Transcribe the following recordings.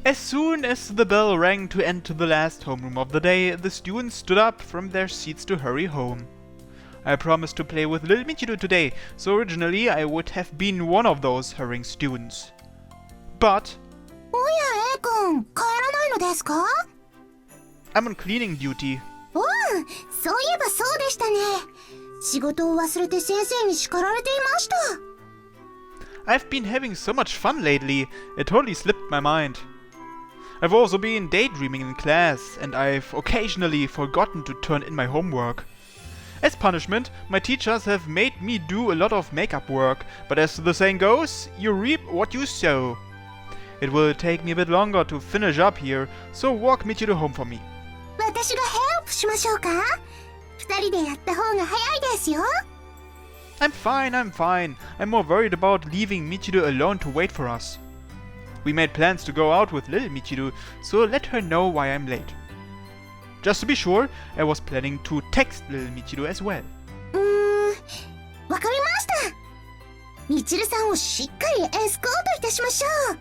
As soon as the bell rang to enter the last homeroom of the day, the students stood up from their seats to hurry home. I promised to play with Little Michiru today, so originally I would have been one of those hurrying students. But おや、A 君、帰らないのですか？ I'm on cleaning duty. そういえばそうでしたね。仕事を忘れて先生に叱られていました。I've been having so much fun lately, it totally slipped my mind. I've also been daydreaming in class, and I've occasionally forgotten to turn in my homework. As punishment, my teachers have made me do a lot of makeup work, but as the saying goes, you reap what you sow. It will take me a bit longer to finish up here, so walk Michiru home for me. 私がヘルプしましょうか？二人でやった方が早いですよ。I'm fine. I'm more worried about leaving Michiru alone to wait for us. We made plans to go out with Little Michiru, so let her know why I'm late. Just to be sure, I was planning to text Little Michiru as well. わかりました。みちるさんをしっかりエスコートいたしましょう。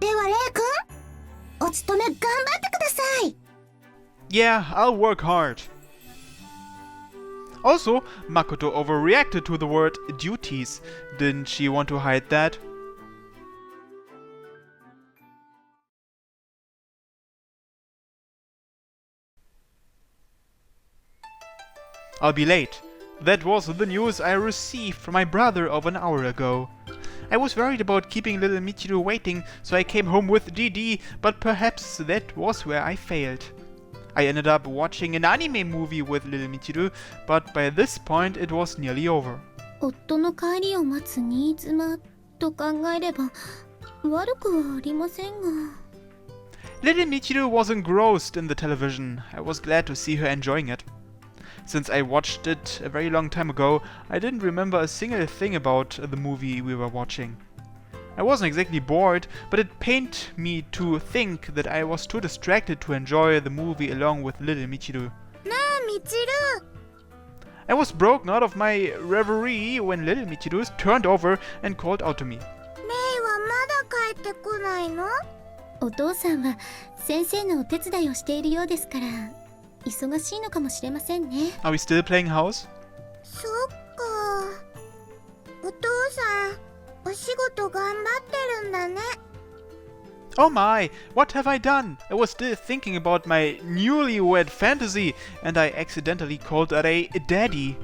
ではレイ君、お勤め頑張ってください。Yeah, I'll work hard. Also, Makoto overreacted to the word duties. Didn't she want to hide that? I'll be late. That was the news I received from my brother over an hour ago. I was worried about keeping Little Michiru waiting, so I came home with DD, but perhaps that was where I failed. I ended up watching an anime movie with Little Michiru, but by this point it was nearly over. 夫の帰りを待つ新妻と考えれば悪くはありませんが。Little Michiru was engrossed in the television. I was glad to see her enjoying it. Since I watched it a very long time ago, I didn't remember a single thing about the movie we were watching. I wasn't exactly bored, but it pained me to think that I was too distracted to enjoy the movie along with Little Michiru. なあ、みちる。I was broken out of my reverie when Little Michiru turned over and called out to me. レイはまだ帰ってこないの？お父さんは先生のお手伝いをしているようですから忙しいのかもしれませんね。Are we still playing house? そっか。お父さん、お仕事頑張ってるんだね。Oh my, what have I done? I was still thinking about my newlywed fantasy, and I accidentally called Arei daddy.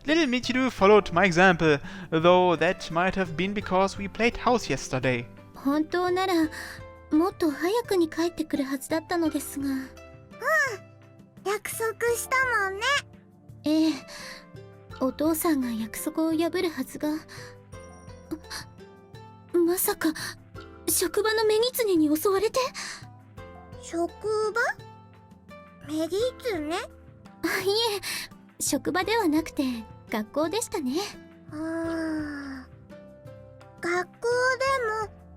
Little Michiru followed my example, though that might have been because we played house yesterday. 本当ならもっと早くに帰ってくるはずだったのですが。約束したもんね。ええ、お父さんが約束を破るはずが。まさか職場のメギツネに襲われて。職場？メギツネ？いえ、職場ではなくて学校でしたね。学校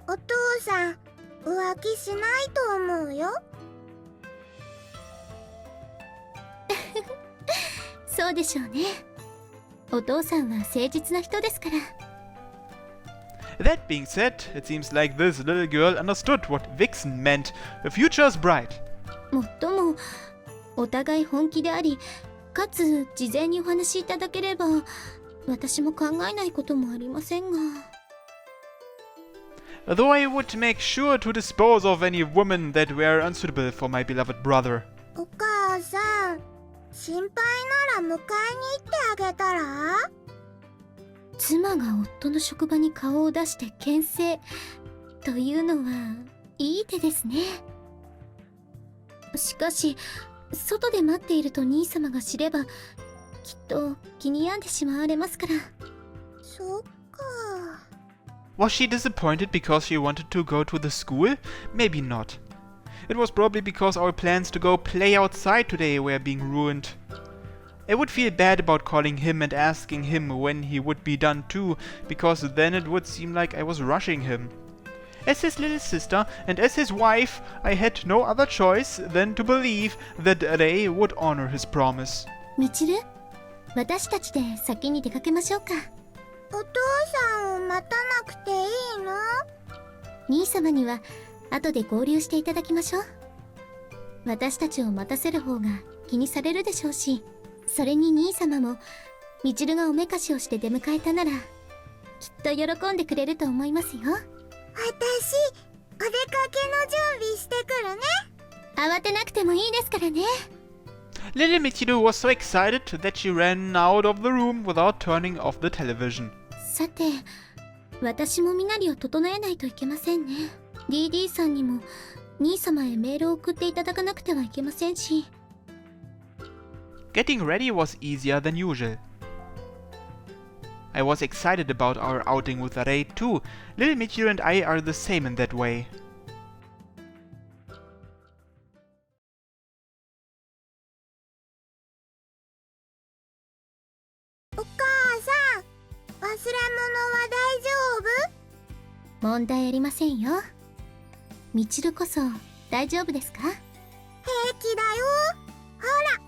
でもお父さん浮気しないと思うよ。そうでしょうね。お父さんは誠実な人ですから。That being said, it seems like this little girl understood what Vixen meant. The future is bright. もっともお互い本気であり、かつ事前にお話しいただければ私も考えないこともありませんが。Though I would make sure to dispose of any women that were unsuitable for my beloved brother. お母さん、心配なら迎えに行ってあげたら？妻が夫の職場に顔を出して牽制というのはいい手ですね。しかし外で待っていると兄様が知ればきっと気に病んでしまわれますから。そっか。Was she disappointed because she wanted to go to the school? Maybe not. It was probably because our plans to go play outside today were being ruined. I would feel bad about calling him and asking him when he would be done too, because then it would seem like I was rushing him. As his little sister and as his wife, I had no other choice than to believe that Rei would honor his promise. みちる、私たちで先に出かけましょうか。お父さんを待たなくていいの？兄様には後で合流していただきましょう。私たちを待たせる方が気にされるでしょうし、それに兄様もみちるがおめかしをして出迎えたならきっと喜んでくれると思いますよ。私、お出かけの準備してくるね。慌てなくてもいいですからね。Little Michiru was so excited that she ran out of the room without turning off the television. さて、私も身なりを整えないといけませんね。DD さんにも兄様へメールを送っていただかなくてはいけませんし。Getting ready was easier than usual. I was excited about our outing with Rei too. Little Michiru and I are the same in that way. お母さん、忘れ物は大丈夫？問題ありませんよ。みちるこそ大丈夫ですか？平気だよ。ほら。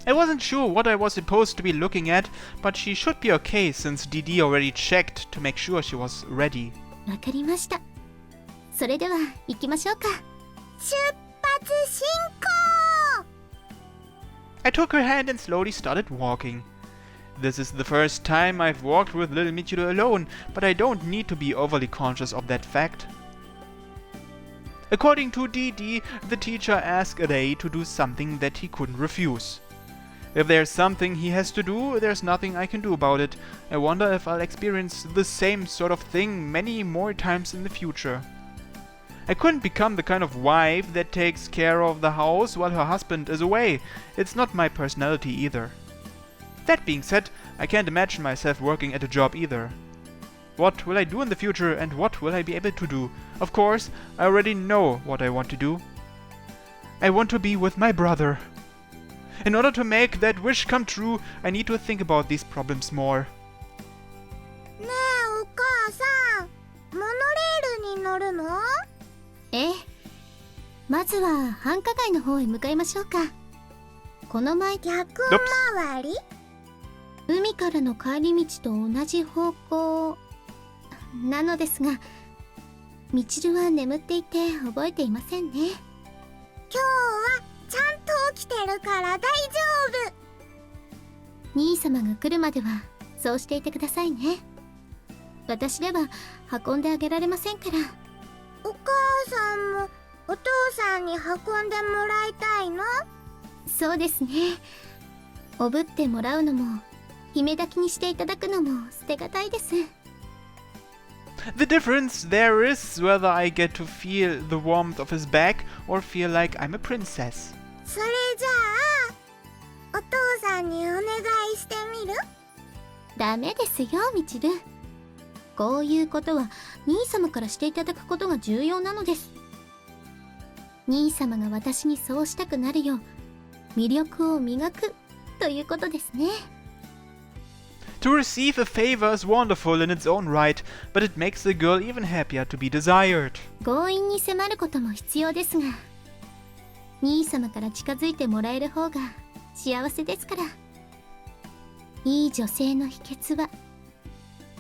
I wasn't sure what I was supposed to be looking at, but she should be okay since DD already checked to make sure she was ready. わかりました。それでは行きましょうか。出発進行！ I took her hand and slowly started walking. This is the first time I've walked with little Michiru alone, but I don't need to be overly conscious of that fact. According to DD, the teacher asked Rei to do something that he couldn't refuse. If there's something he has to do, there's nothing I can do about it. I wonder if I'll experience the same sort of thing many more times in the future. I couldn't become the kind of wife that takes care of the house while her husband is away. It's not my personality either. That being said, I can't imagine myself working at a job either. What will I do in the future and what will I be able to do? Of course, I already know what I want to do. I want to be with my brother. In order to make that wish come true, I need to think about these problems more. ねえ、お母さん、モノレールに乗るの？ええ。まずは繁華街の方へ向かいましょうか。この前逆回り？海からの帰り道と同じ方向なのですが、みちるは眠っていて覚えていませんね。今日はちゃんと起きてるから大丈夫。兄様が来るまではそうしていてくださいね。私では運んであげられませんから。お母さんもお父さんに運んでもらいたいの？そうですね。おぶってもらうのも姫抱きにしていただくのも捨てがたいです。The difference there is whether I get to feel the warmth of his back or feel like I'm a princess. それじゃあお父さんにお願いしてみる？ダメですよ、みちる。こういうことは兄様からしていただくことが重要なのです。兄様が私にそうしたくなるよう魅力を磨くということですね。To receive a favor is wonderful in its own right, but it makes the girl even happier to be desired. 強引に迫ることも必要ですが、兄様から近づいてもらえる方が幸せですから。いい女性の秘訣は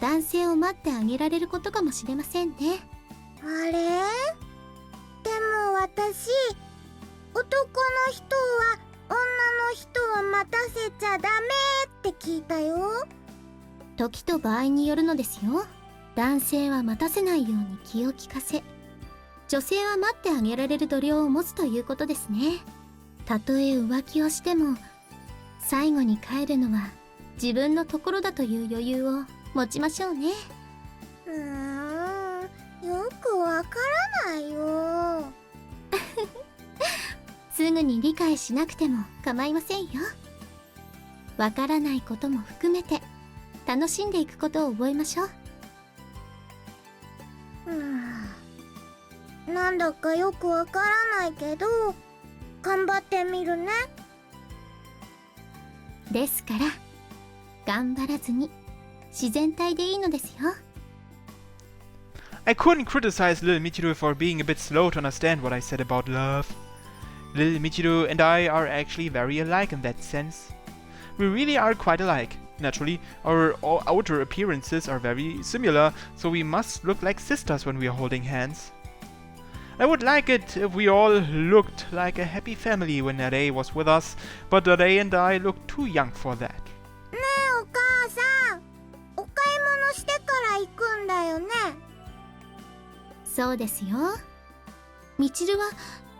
男性を待ってあげられることかもしれませんね。あれ？でも私、男の人は女の人を待たせちゃダメって聞いたよ。時と場合によるのですよ。男性は待たせないように気を利かせ、女性は待ってあげられる度量を持つということですね。たとえ浮気をしても最後に帰るのは自分のところだという余裕を持ちましょうね。よくわからないよ。すぐに理解しなくても構いませんよ。わからないことも含めて楽しんでいくことを覚えましょう。なんだかよくわからないけど頑張ってみるね。ですから頑張らずに自然体でいいのですよ。I couldn't criticize little Michiru for being a bit slow to understand what I said about love. Little Michiru and I are actually very alike in that sense. We really are quite alike. Naturally, our outer appearances are very similar, so we must look like sisters when we are holding hands. I would like it if we all looked like a happy family when Rei was with us, but Rei and I look too young for that. ねえお母さん、お買い物してから行くんだよね。そうですよ。みちるは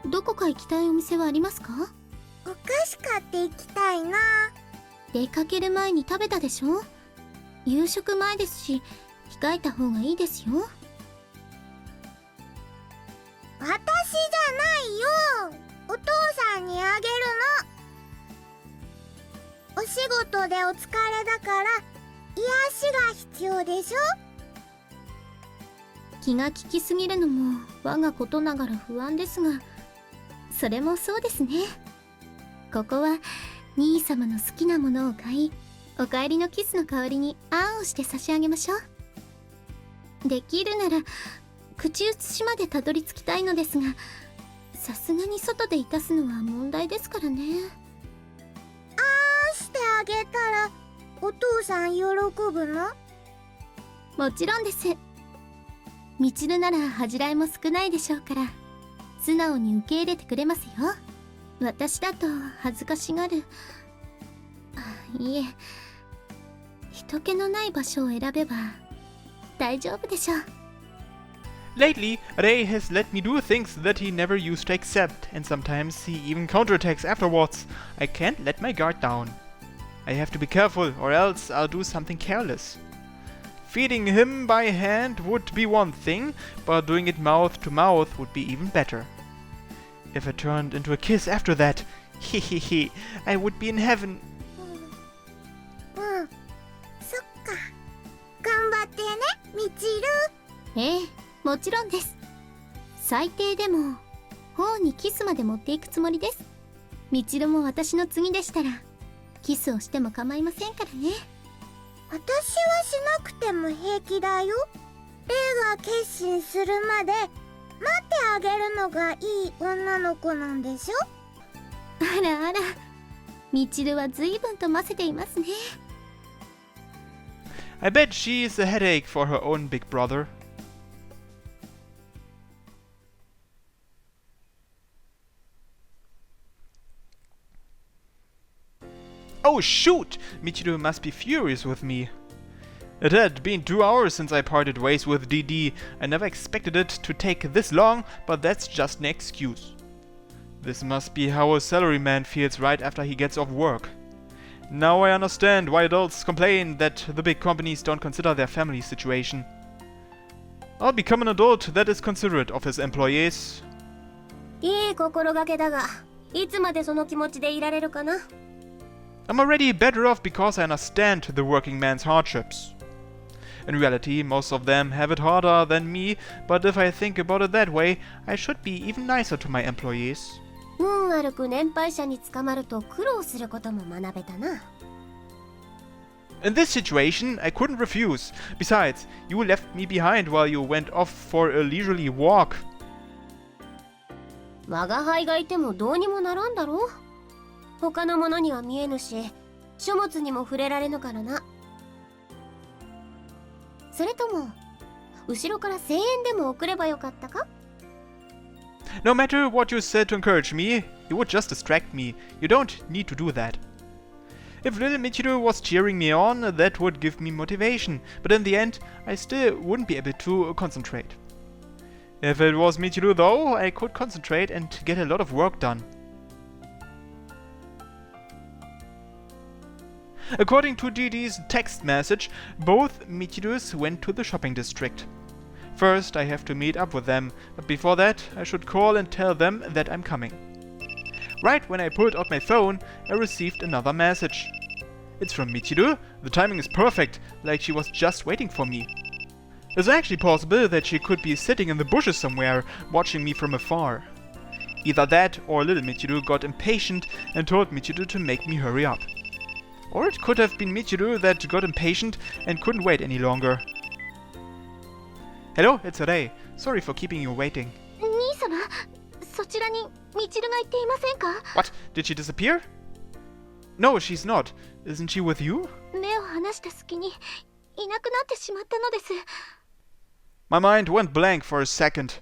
どこか行きたいお店はありますか？お菓子買って行きたいな。出かける前に食べたでしょ？夕食前ですし、控えた方がいいですよ。私じゃないよ。お父さんにあげるの。お仕事でお疲れだから癒しが必要でしょ。気が利きすぎるのも我がことながら不安ですが、それもそうですね。ここは兄様の好きなものを買い、お帰りのキスの代わりにあんをして差し上げましょう。できるなら口移しまでたどり着きたいのですが、さすがに外でいたすのは問題ですからね。あーしてあげたらお父さん喜ぶの？もちろんです。みちるなら恥じらいも少ないでしょうから、素直に受け入れてくれますよ。私だと恥ずかしがる。いえ、人気のない場所を選べば大丈夫でしょう。Lately, Rei has let me do things that he never used to accept, and sometimes he even counterattacks afterwards. I can't let my guard down. I have to be careful, or else I'll do something careless. Feeding him by hand would be one thing, but doing it mouth to mouth would be even better. If it turned into a kiss after that, hehehe, I would be in heaven. そっか。頑張ってね、みちる。ええ、もちろんです。最低でも頬にキスまで持っていくつもりです。みちるも私の次でしたらキスをしても構いませんからね。私はしなくても平気だよ。レイが決心するまで待ってあげるのがいい女の子なんでしょ。あらあら、みちるは随分とませていますね。I bet she's a headache for her own big brother. Oh shoot! Michiru must be furious with me. It had been 2 hours since I parted ways with DD. I never expected it to take this long, but that's just an excuse. This must be how a salaryman feels right after he gets off work. Now I understand why adults complain that the big companies don't consider their family situation. I'll become an adult that is considerate of his employees. いい心がけだが、いつまでその気持ちでいられるかな。I'm already better off because I understand the working man's hardships. In reality, most of them have it harder than me, but if I think about it that way, I should be even nicer to my employees. 運悪く年配者に捕まると苦労することも学べたな。In this situation, I couldn't refuse. Besides, you left me behind while you went off for a leisurely walk. 我が輩がいてもどうにもならんだろう。他の者には見えぬし、書物にも触れられぬからな。それとも後ろから声援でも送ればよかったか？ No matter what you said to encourage me, you would just distract me. You don't need to do that. If Little Mitu was cheering me on, that would give me motivation, but in the end, I still wouldn't be able to concentrate. If it was Michiru though, I could concentrate and get a lot of work done. According to DD's text message, both Michirus went to the shopping district. First, I have to meet up with them, but before that, I should call and tell them that I'm coming. Right when I pulled out my phone, I received another message. It's from Michiru. The timing is perfect, like she was just waiting for me. It's actually possible that she could be sitting in the bushes somewhere, watching me from afar. Either that, or little Michiru got impatient and told Michiru to make me hurry up. Or it could have been Michiru that got impatient and couldn't wait any longer. Hello, it's Rei. Sorry for keeping you waiting. 兄様、そちらにみちるが行っていませんか？ What? Did she disappear? No, she's not. Isn't she with you? 目を離した隙にいなくなってしまったのです。My mind went blank for a second.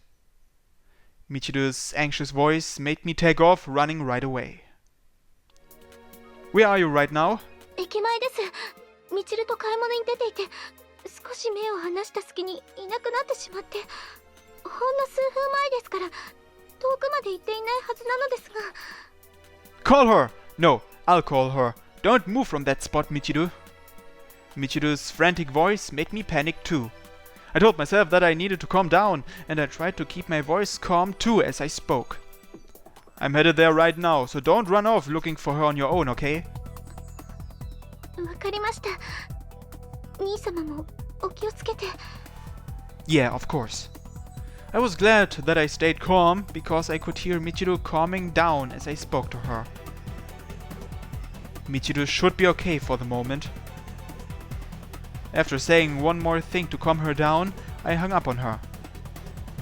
Michiru's anxious voice made me take off, running right away. Where are you right now? 駅前です。みちると買い物に出ていて、少し目を離した隙にいなくなってしまって、ほんの数分前ですから、遠くまで行っていないはずなのですが。Call her! No, I'll call her. Don't move from that spot, Michiru. Michiru's frantic voice made me panic too. I told myself that I needed to calm down, and I tried to keep my voice calm too as I spoke. I'm headed there right now, so don't run off looking for her on your own, okay? わかりました。兄様もお気をつけて。Yeah, of course. I was glad that I stayed calm because I could hear Michiru calming down as I spoke to her. Michiru should be okay for the moment. After saying one more thing to calm her down, I hung up on her.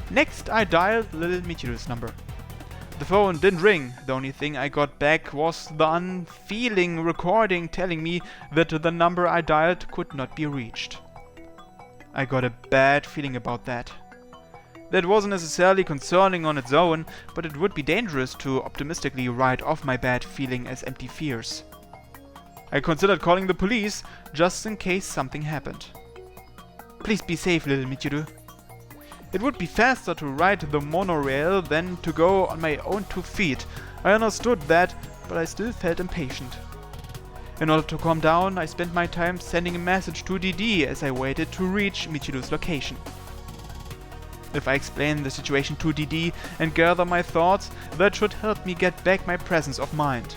Next, I dialed little Michiru's number. The phone didn't ring. The only thing I got back was the unfeeling recording telling me that the number I dialed could not be reached. I got a bad feeling about that. That wasn't necessarily concerning on its own, but it would be dangerous to optimistically write off my bad feeling as empty fears. I considered calling the police just in case something happened. Please be safe, little Michiru. It would be faster to ride the monorail than to go on my own 2 feet. I understood that, but I still felt impatient. In order to calm down, I spent my time sending a message to DD as I waited to reach Michiru's location. If I explain the situation to DD and gather my thoughts, that should help me get back my presence of mind.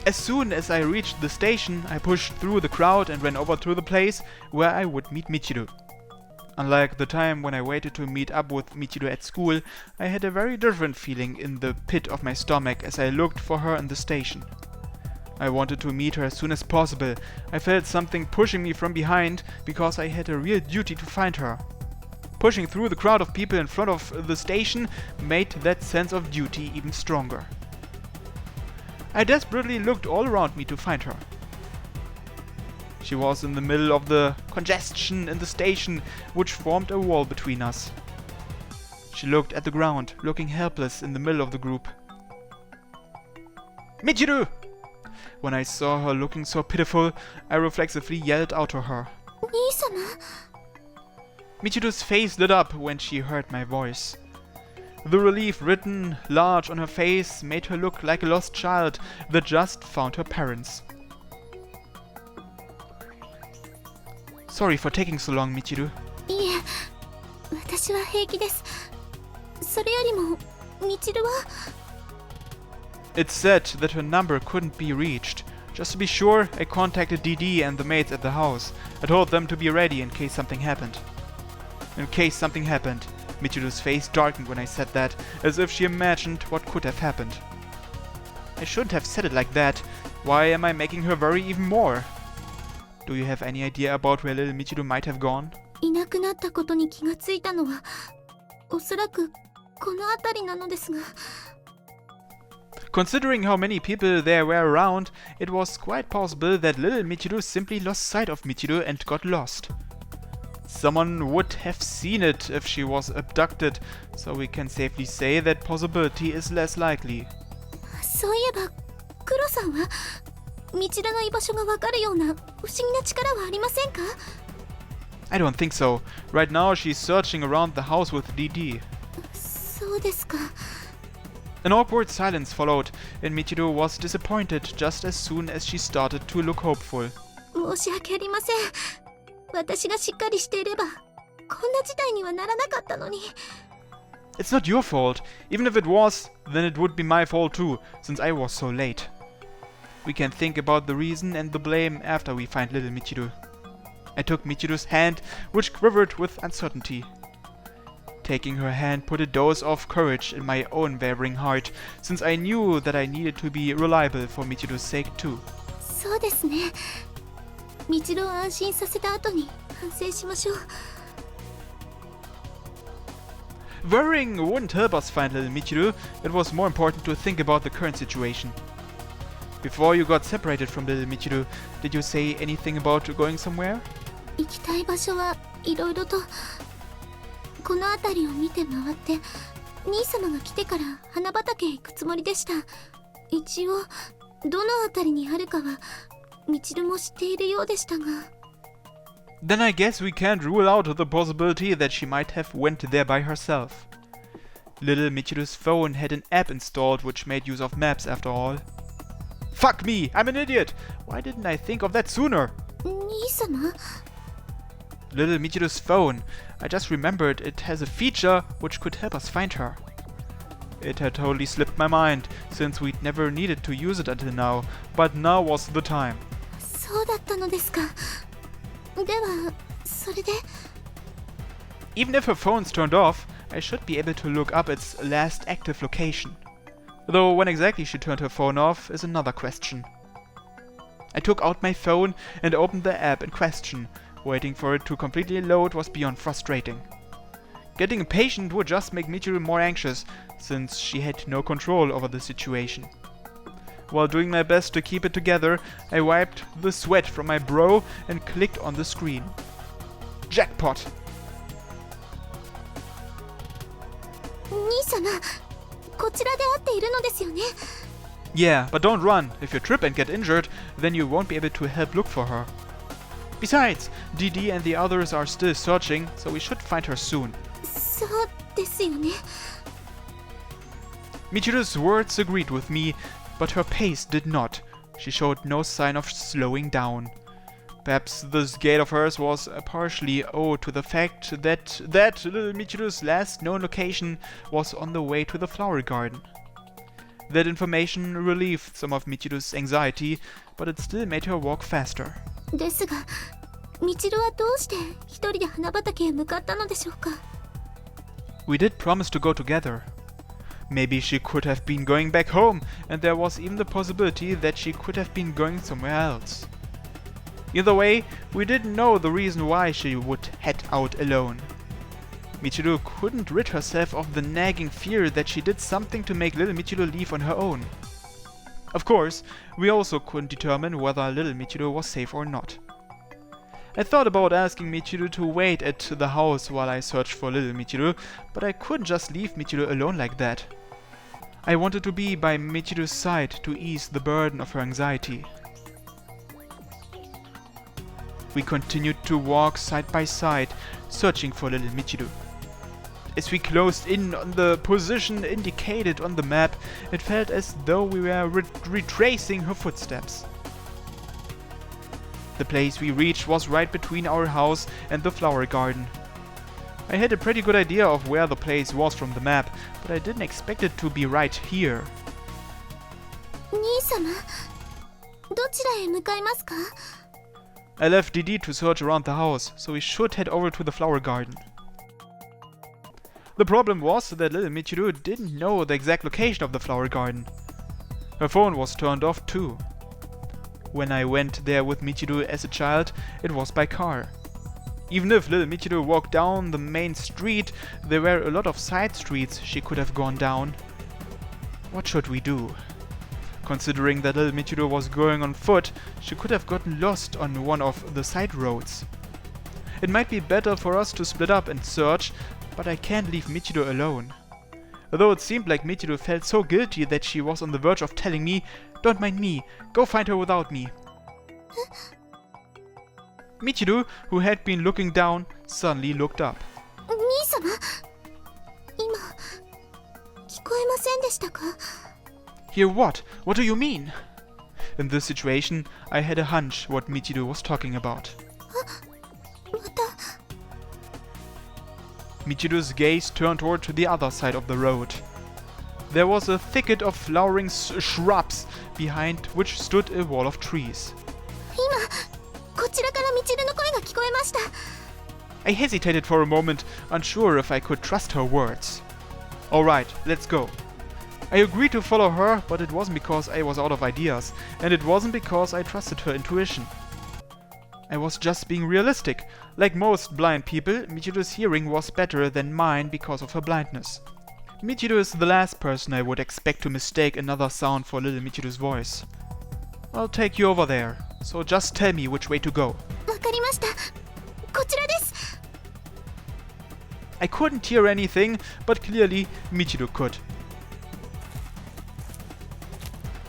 As soon as I reached the station, I pushed through the crowd and ran over to the place where I would meet Michiru. Unlike the time when I waited to meet up with Michiru at school, I had a very different feeling in the pit of my stomach as I looked for her in the station. I wanted to meet her as soon as possible. I felt something pushing me from behind because I had a real duty to find her. Pushing through the crowd of people in front of the station made that sense of duty even stronger. I desperately looked all around me to find her. She was in the middle of the congestion in the station, which formed a wall between us. She looked at the ground, looking helpless in the middle of the group. Michiru! When I saw her looking so pitiful, I reflexively yelled out to her. 兄様? Michiru's face lit up when she heard my voice. The relief written large on her face made her look like a lost child that just found her parents. Sorry for taking so long, Michiru. いえ、私は平気です。それよりも、みちるは。It said that her number couldn't be reached. Just to be sure, I contacted DD and the maids at the house. I told them to be ready in case something happened. In case something happened. Michiru's face darkened when I said that, as if she imagined what could have happened. I shouldn't have said it like that. Why am I making her worry even more? Do you have any idea about where little Michiru might have gone? いなくなったことに気がついたのは、おそらくこの辺りなのですが。Considering how many people there were around, it was quite possible that little Michiru simply lost sight of Michiru and got lost. Someone would have seen it if she was abducted, so we can safely say that possibility is less likely. そういえば、クロさんはみちるの居場所がわかるような不思議な力はありませんか? I don't think so. Right now she's searching around the house with DD. そうですか。An awkward silence followed, and Michiru was disappointed just as soon as she started to look hopeful. 申し訳ありません。私がしっかりしていれば、こんな事態にはならなかったのに。It's not your fault. Even if it was, then it would be my fault too, since I was so late. We can think about the reason and the blame after we find little Michiru. I took Michiru's hand, which quivered with uncertainty. Taking her hand put a dose of courage in my own wavering heart, since I knew that I needed to be reliable for Michiru's sake too. そうですね。みちるを安心させた後に反省しましょう。Worrying wouldn't help us find little Michiru. It was more important to think about the current situation. Before you got separated from little Michiru, did you say anything about going somewhere? 行きたい場所はいろいろと。この辺りを見て回って兄様が来てから花畑へ行くつもりでした。一応どの辺りにあるかはみちるも知っているようでしたが。 Then I guess we can't rule out the possibility that she might have went there by herself. Little Michiru's phone had an app installed which made use of maps after all. Fuck me! I'm an idiot! Why didn't I think of that sooner? 兄様? Little Michiru's phone. I just remembered it has a feature which could help us find her. It had totally slipped my mind, since we'd never needed to use it until now, but now was the time. そうだったのですか。では、それで? Even if her phone's turned off, I should be able to look up its last active location. Though when exactly she turned her phone off is another question. I took out my phone and opened the app in question. Waiting for it to completely load was beyond frustrating. Getting impatient would just make Michiru more anxious, since she had no control over the situation. While doing my best to keep it together, I wiped the sweat from my brow and clicked on the screen. Jackpot! 兄様、こちらで会っているのですよね? Yeah, but don't run. If you trip and get injured, then you won't be able to help look for her. Besides, DD and the others are still searching, so we should find her soon. そうですよね. Michiru's words agreed with me, but her pace did not. She showed no sign of slowing down. Perhaps this gait of hers was partially owed to the fact that little Michiru's last known location was on the way to the flower garden. That information relieved some of Michiru's anxiety, but it still made her walk faster. ですが、みちるはどうして一人で花畑へ向かったのでしょうか? We did promise to go together. Maybe she could have been going back home, and there was even the possibility that she could have been going somewhere else. Either way, we didn't know the reason why she would head out alone. Michiru couldn't rid herself of the nagging fear that she did something to make little Michiru leave on her own. Of course, we also couldn't determine whether little Michiru was safe or not. I thought about asking Michiru to wait at the house while I searched for little Michiru, but I couldn't just leave Michiru alone like that. I wanted to be by Michiru's side to ease the burden of her anxiety. We continued to walk side by side, searching for little Michiru. As we closed in on the position indicated on the map, it felt as though we were retracing her footsteps. The place we reached was right between our house and the flower garden. I had a pretty good idea of where the place was from the map, but I didn't expect it to be right here. 兄様、どちらへ向かいますか? I left DD to search around the house, so we should head over to the flower garden. The problem was that little Michiru didn't know the exact location of the flower garden. Her phone was turned off too. When I went there with Michiru as a child, it was by car. Even if little Michiru walked down the main street, there were a lot of side streets she could have gone down. What should we do? Considering that little Michiru was going on foot, she could have gotten lost on one of the side roads. It might be better for us to split up and search, but I can't leave Michiru alone. Although it seemed like Michiru felt so guilty that she was on the verge of telling me, "Don't mind me, go find her without me." Michiru, who had been looking down, suddenly looked up. 兄様、今、聞こえませんでしたか? Hear what? What do you mean? In this situation, I had a hunch what Michiru was talking about. また。Michiru's gaze turned toward the other side of the road. There was a thicket of flowering shrubs, behind which stood a wall of trees. 今、こちらからみちるの声が聞こえました。I hesitated for a moment, unsure if I could trust her words. Alright, let's go. I agreed to follow her, but it wasn't because I was out of ideas, and it wasn't because I trusted her intuition. I was just being realistic. Like most blind people, Michiru's hearing was better than mine because of her blindness. Michiru is the last person I would expect to mistake another sound for little Michiru's voice. I'll take you over there, so just tell me which way to go. わかりました。こちらです。I couldn't hear anything, but clearly Michiru could.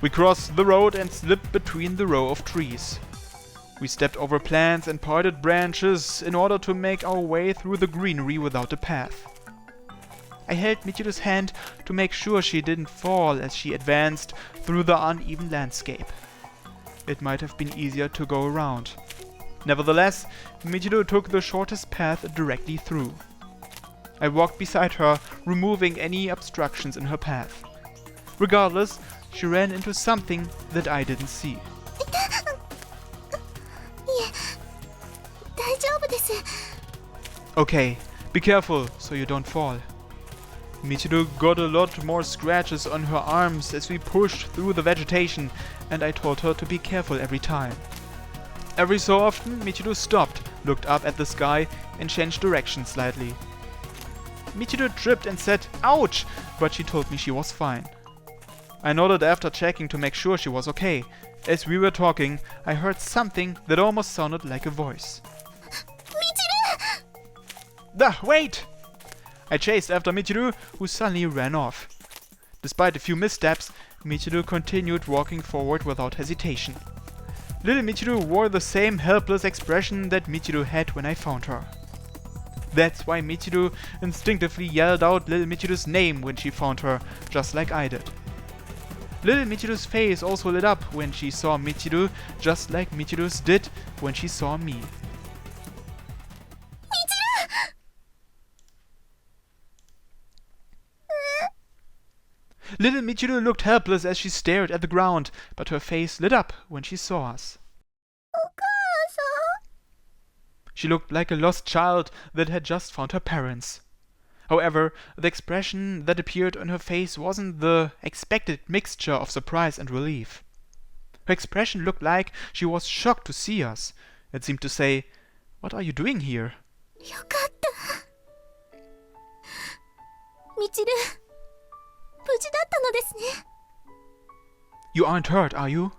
We crossed the road and slipped between the row of trees. We stepped over plants and parted branches in order to make our way through the greenery without a path. I held Michiru's hand to make sure she didn't fall as she advanced through the uneven landscape. It might have been easier to go around. Nevertheless, Michiru took the shortest path directly through. I walked beside her, removing any obstructions in her path. Regardless, she ran into something that I didn't see. Okay, be careful so you don't fall. Michiru got a lot more scratches on her arms as we pushed through the vegetation, and I told her to be careful every time. Every so often, Michiru stopped, looked up at the sky, and changed direction slightly. Michiru tripped and said, "Ouch!" but she told me she was fine. I nodded after checking to make sure she was okay. As we were talking, I heard something that almost sounded like a voice. Michiru! Wait! I chased after Michiru, who suddenly ran off. Despite a few missteps, Michiru continued walking forward without hesitation. Little Michiru wore the same helpless expression that Michiru had when I found her. That's why Michiru instinctively yelled out Little Michiru's name when she found her, just like I did. Little Michiru's face also lit up when she saw Michiru, just like Michiru's did when she saw me. Little Michiru looked helpless as she stared at the ground, but her face lit up when she saw us. She looked like a lost child that had just found her parents. However, the expression that appeared on her face wasn't the expected mixture of surprise and relief. Her expression looked like she was shocked to see us. It seemed to say, "What are you doing here?" You aren't hurt, are you?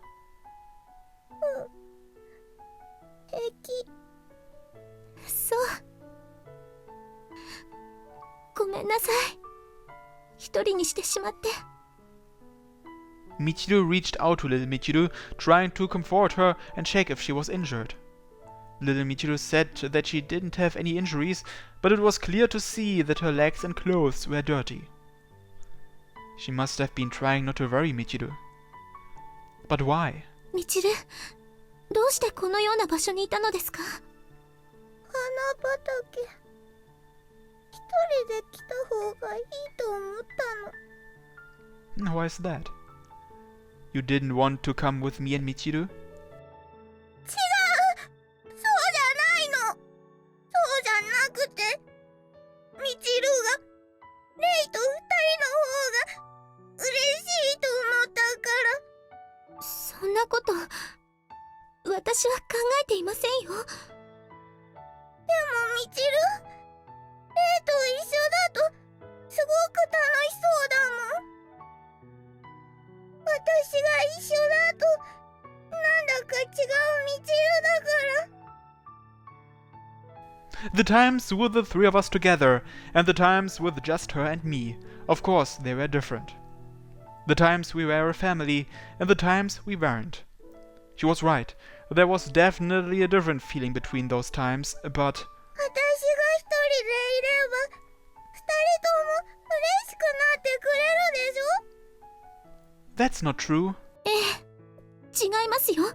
Michiru reached out to Little Michiru, trying to comfort her and check if she was injured. Little Michiru said that she didn't have any injuries, but it was clear to see that her legs and clothes were dirty. She must have been trying not to worry Michiru. But why? Michiru, どうしてこのような場所にいたのですか? 花畑。一人で来た方がいいと思ったの。Why is that? You didn't want to come with me and Michiru? 違う！そうじゃないの！そうじゃなくて、ミチルがレイと二人の方が嬉しいと思ったから。そんなこと、私は考えていませんよ。でもミチル、レイと一緒だとすごく楽しそうだもん。私が一緒だとなんだか違うミチルだから。The times with the three of us together, and the times with just her and me, of course they were different. The times we were a family, and the times we weren't. She was right, there was definitely a different feeling between those times, but... 私が一人でいれば、二人とも嬉しくなってくれるでしょ? That's not true. ええ、違いますよ。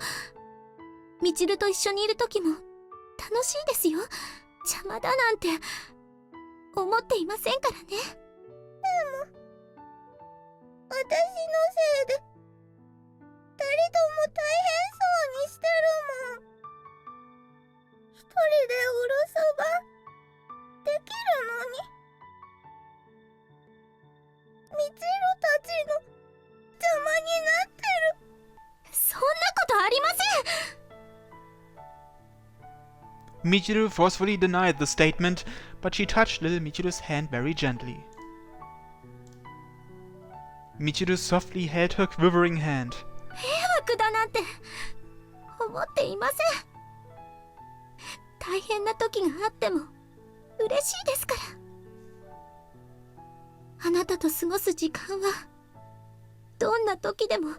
ミチルと一緒にいる時も楽しいですよ。邪魔だなんて思っていませんからね。でも私のせいで二人とも大変そうにしてるもん。一人でお留守番できるのに。ミチルたちの邪魔になってる。そんなことありません。Michiru forcefully denied the statement, but she touched little Michiru's hand very gently. Michiru softly held her quivering hand. 迷惑だなんて思っていません。大変な時があっても嬉しいですから。あなたと過ごす時間はどんな時でも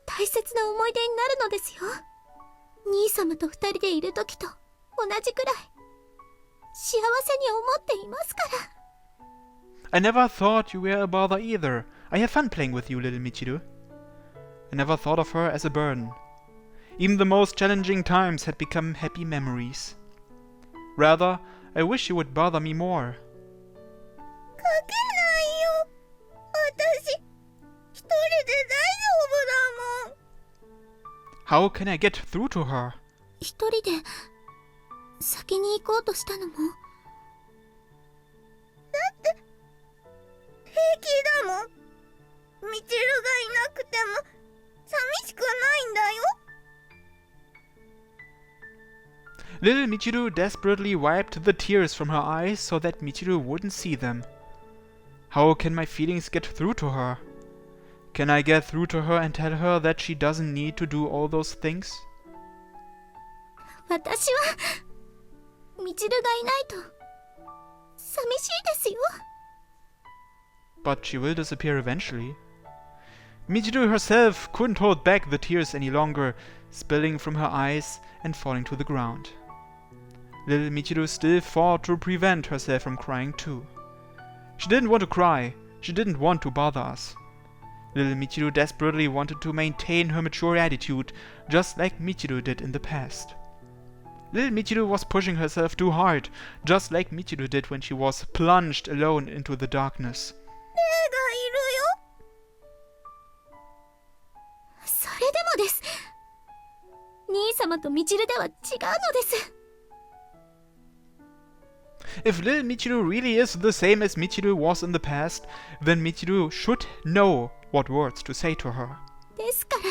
大切な思い出になるのですよ。兄様と二人でいる時と同じくらい幸せに思っていますから。 I never thought you were a bother either. I have fun playing with you, little Michiru. I never thought of her as a burden. Even the most challenging times had become happy memories. Rather, I wish you would bother me more. かけないよ。私一人で大丈夫だもん。 How can I get through to her? 一人で先に行こうとしたのも。だって平気だもん。みちるがいなくても寂しくないんだよ。 Little Michiru desperately wiped the tears from her eyes so that Michiru wouldn't see them. How can my feelings get through to her? Can I get through to her and tell her that she doesn't need to do all those things? 私はみちるがいないと寂しいですよ。 But she will disappear eventually. Michiru herself couldn't hold back the tears any longer, spilling from her eyes and falling to the ground. Little Michiru still fought to prevent herself from crying too. She didn't want to cry, she didn't want to bother us. Little Michiru desperately wanted to maintain her mature attitude, just like Michiru did in the past. Little Michiru was pushing herself too hard, just like Michiru did when she was plunged alone into the darkness. それでもです。兄様とみちるでは違うのです。 If little Michiru really is the same as Michiru was in the past, then Michiru should know what words to say to her. ですから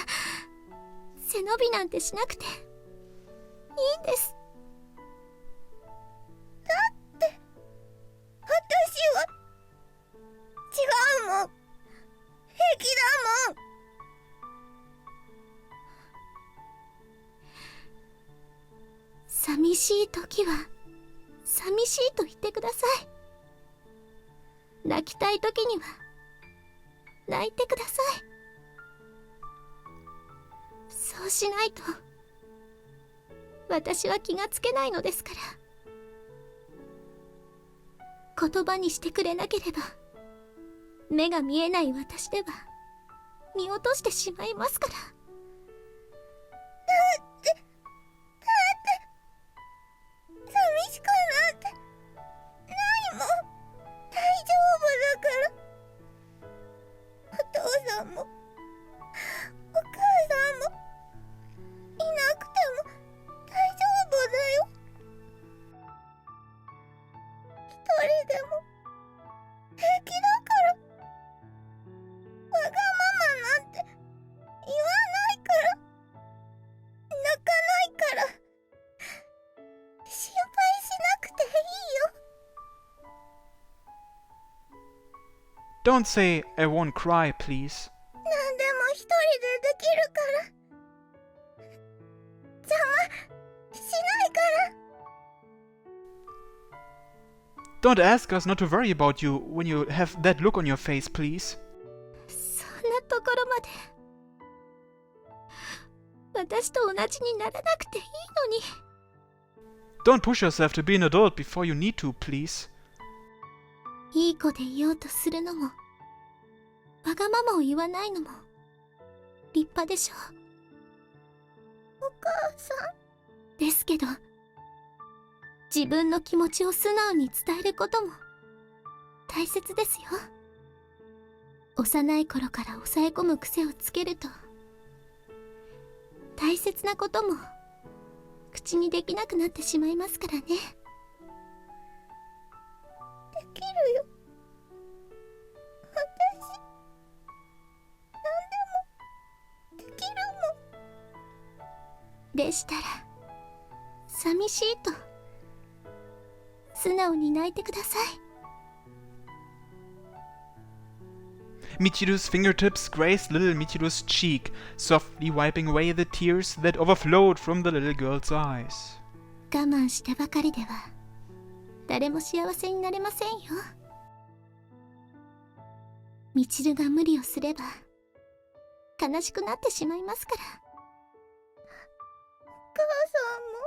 背伸びなんてしなくていいんです。だって私は違うもん。平気だもん。寂しい時は寂しいと言ってください。泣きたい時には泣いてください。そうしないと私は気がつけないのですから。言葉にしてくれなければ目が見えない私では見落としてしまいますから。だって寂しくなんてないもん。大丈夫だから。お父さんもお母さんもいなくても大丈夫だよ。一人でも平気だから。わがままなんて言わないから。泣かないから。心配しなくていいよ。 Don't say, I won't cry, please. 何でも一人でできるから。邪魔しないから。 Don't ask us not to worry about you when you have that look on your face, please. そんなところまで私と同じにならなくていいのに。 Don't push yourself to be an adult before you need to, please. いい子でいようとするのもわがままを言わないのも立派でしょう。お母さんですけど、自分の気持ちを素直に伝えることも大切ですよ。幼い頃から抑え込む癖をつけると大切なことも口にできなくなってしまいますからね。できるよ。私何でもできるもん。でしたら寂しいと素直に泣いてください。 Michiru's fingertips grazed little Michiru's cheek, softly wiping away the tears that overflowed from the little girl's eyes. 我慢してばかりでは誰も幸せになれませんよ。みちるが無理をすれば悲しくなってしまいますから。母さんも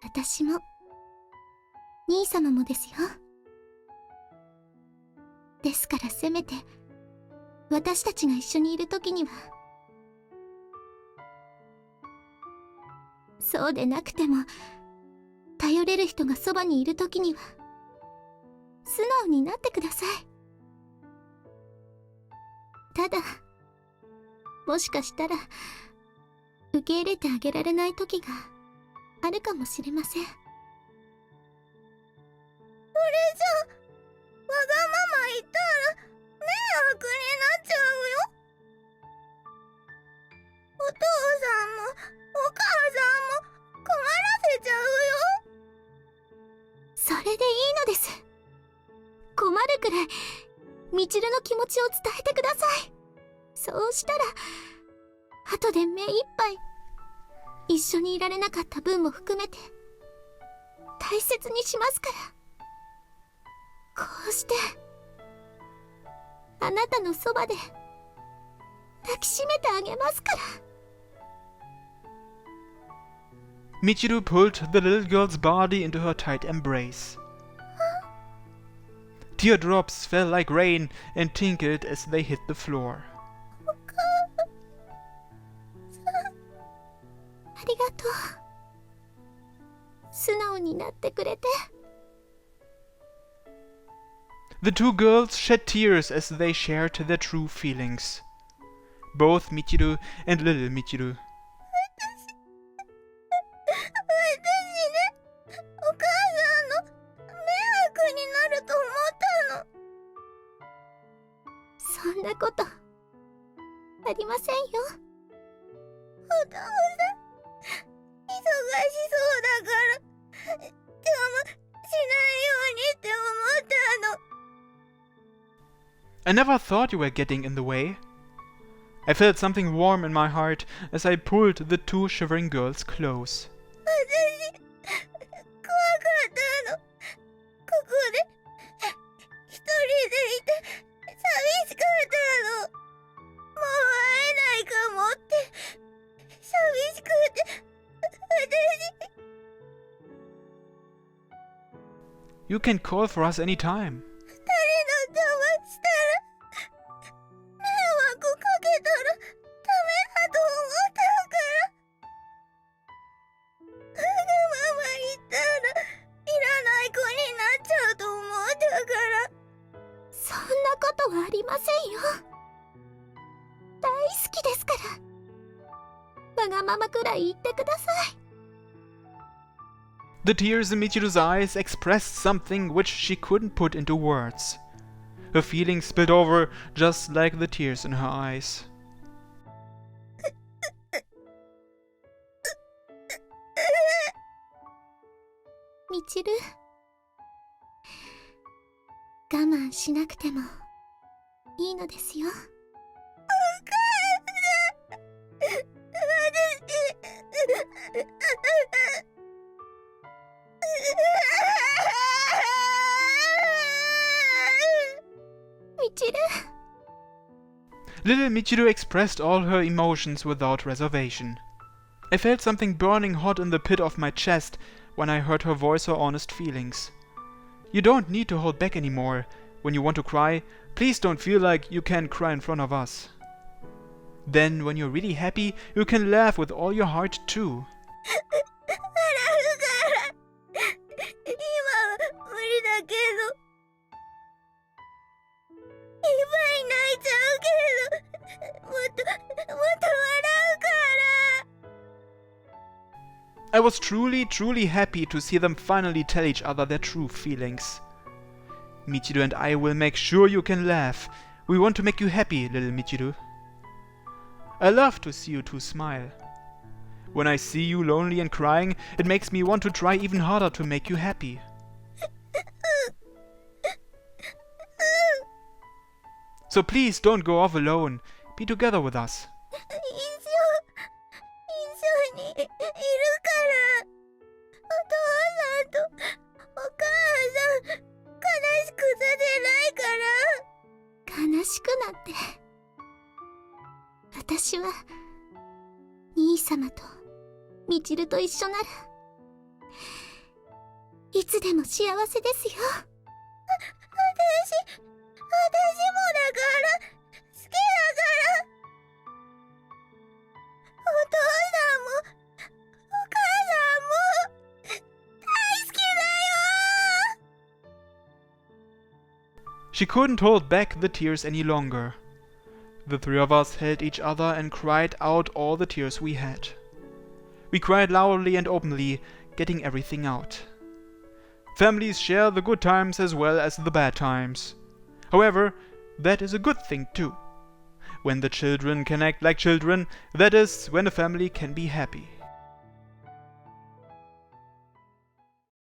私も兄様もですよ。ですからせめて私たちが一緒にいるときには、そうでなくても頼れる人がそばにいるときには素直になってください。ただもしかしたら受け入れてあげられない時があるかもしれません。それじゃわがまま言ったら迷惑になっちゃうよ。お父さんもお母さんも困らせちゃうよ。それでいいのです。困るくらいみちるの気持ちを伝えてください。そうしたら後で目いっぱい一緒にいられなかった分も含めて大切にしますから。こうしてあなたのそばで抱きしめてあげますから。Michiru pulled the little girl's body into her tight embrace. Teardrops fell like rain and tinkled as they hit the floor. ありがとう。素直になってくれて。The two girls shed tears as they shared their true feelings. Both Michiru and little Michiru. お母さんの迷惑になると思ったの。そんなことありませんよ。お父さん忙しそうだから邪魔しないようにって思ったの。I never thought you were getting in the way. I felt something warm in my heart as I pulled the two shivering girls close. 私怖かったの。ここで一人でいて寂しかったの。もう会えないかもって寂しくて。私 You can call for us any time. 二人の邪魔したら迷惑かけたらダメだと思ったから。わがまま言ったらいらない子になっちゃうと思ったから。そんなことはありませんよ。大好きですから。わがままくらい言ってください。The tears in Michiru's eyes expressed something which she couldn't put into words. Her feelings spilled over just like the tears in her eyes. みちる、我慢しなくてもいいのですよ。お母さん、みちる。Little Michiru expressed all her emotions without reservation. I felt something burning hot in the pit of my chest when I heard her voice her honest feelings. You don't need to hold back anymore. When you want to cry, please don't feel like you can cry in front of us. Then, when you're really happy, you can laugh with all your heart too. 笑うから今は無理だけどいっぱい泣いちゃうけどもっと笑うから。 I was truly happy to see them finally tell each other their true feelings. Michiru and I will make sure you can laugh. We want to make you happy, little Michiru. I love to see you two smile. When I see you lonely and crying, it makes me want to try even harder to make you happy. So please don't go off alone. Be together with us. 一緒にいるから。お父さんとお母さん悲しくさせないから。。私は兄様とみちると一緒ならいつでも幸せですよ。私もだから好きだから。お父さんもお母さんも大好きだよ。 She couldn't hold back the tears any longer. The three of us held each other and cried out all the tears we had. We cried loudly and openly, getting everything out. Families share the good times as well as the bad times. However, that is a good thing too. When the children can act like children, that is when a family can be happy.